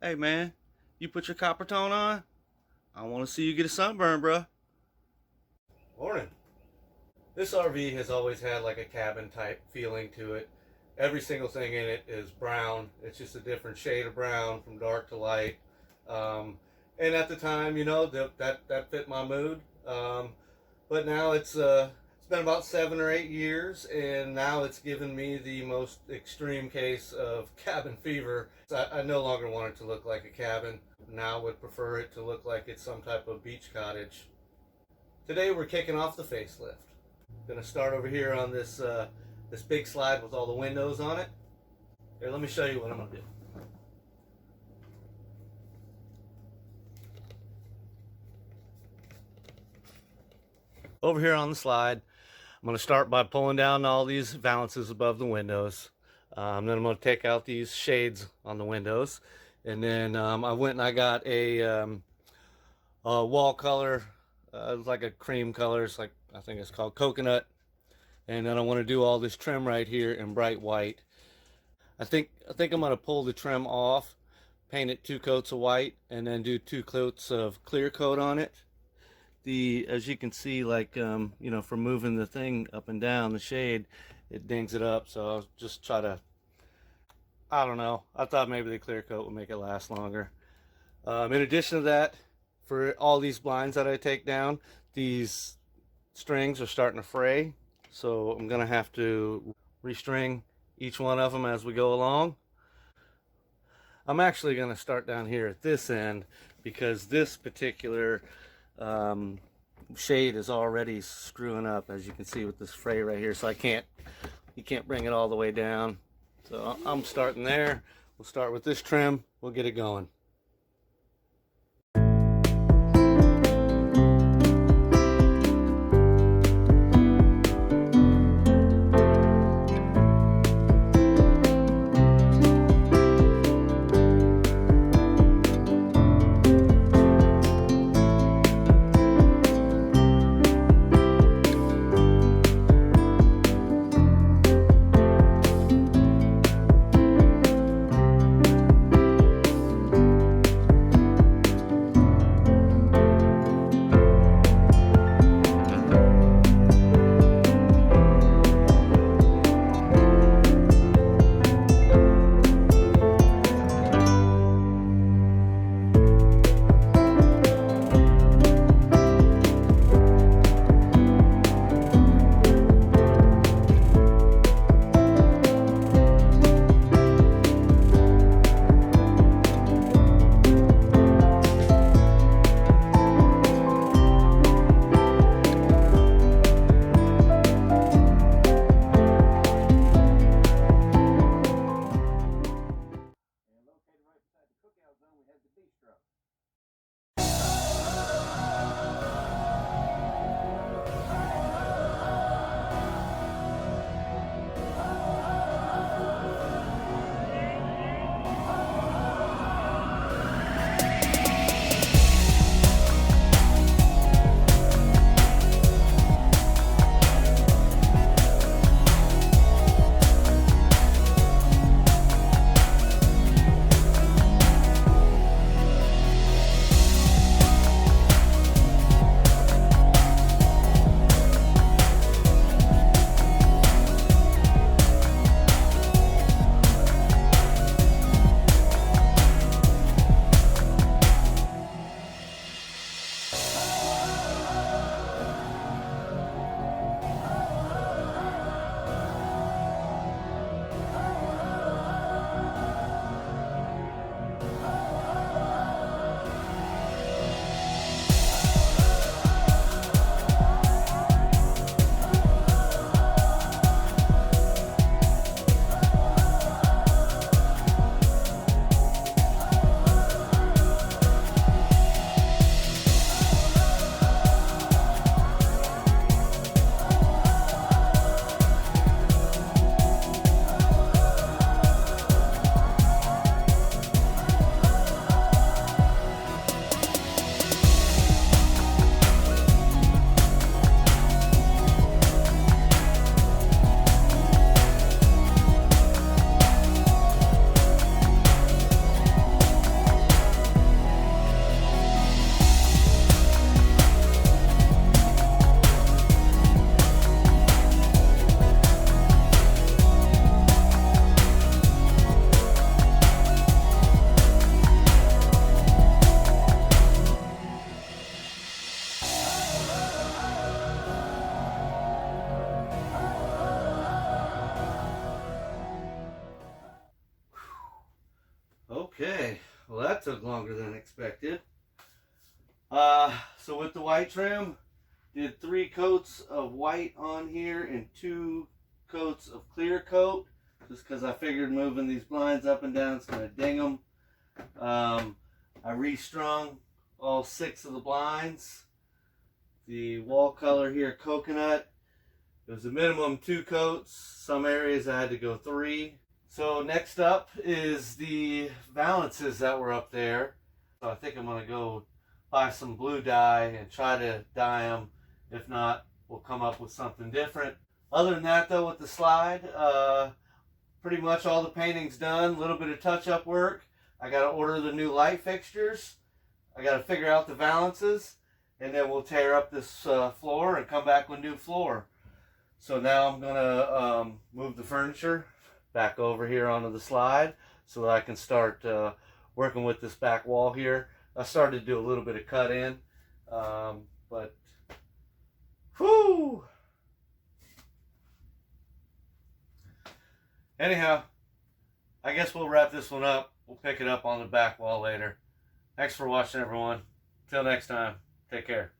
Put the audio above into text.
Hey man, you put your copper tone on? I want to see you get a sunburn, bruh. Morning. This RV has always had like a cabin type feeling to it. Every single thing in it is brown. It's just a different shade of brown from dark to light. And at the time, you know, that fit my mood. But now it's been about 7 or 8 years, and now it's given me the most extreme case of cabin fever. I no longer want it to look like a cabin. Now would prefer it to look like it's some type of beach cottage. Today we're kicking off the facelift. Gonna start over here on this this big slide with all the windows on it. Here, let me show you what I'm gonna do. Over here on the slide, I'm going to start by pulling down all these valances above the windows. Then I'm going to take out these shades on the windows. And then I went and I got a wall color. It's like a cream color. It's like, I think it's called coconut. And then I want to do all this trim right here in bright white. I think I'm going to pull the trim off, paint it 2 coats of white, and then do 2 coats of clear coat on it. As you can see, like, you know, from moving the thing up and down, the shade, it dings it up. So I'll just try to, I don't know, I thought maybe the clear coat would make it last longer. In addition to that, for all these blinds that I take down, these strings are starting to fray. So I'm going to have to restring each one of them as we go along. I'm actually going to start down here at this end because this particular shade is already screwing up, as you can see with this fray right here. So you can't bring it all the way down. So I'm starting there. We'll start with this trim. We'll get it going. Okay, well that took longer than expected. So with the white trim, did 3 coats of white on here and 2 coats of clear coat, just because I figured moving these blinds up and down is going to ding them. I restrung all 6 of the blinds. The wall color here, coconut. It was a minimum 2 coats. Some areas I had to go 3. So next up is the valances that were up there. So I think I'm going to go buy some blue dye and try to dye them. If not, we'll come up with something different. Other than that though, with the slide, pretty much all the painting's done. A little bit of touch-up work. I got to order the new light fixtures. I got to figure out the valances. And then we'll tear up this floor and come back with new floor. So now I'm going to move the furniture back over here onto the slide so that I can start working with this back wall here. I started to do a little bit of cut in, but whew. Anyhow, I guess we'll wrap this one up. We'll pick it up on the back wall later. Thanks for watching, everyone. Till next time, take care.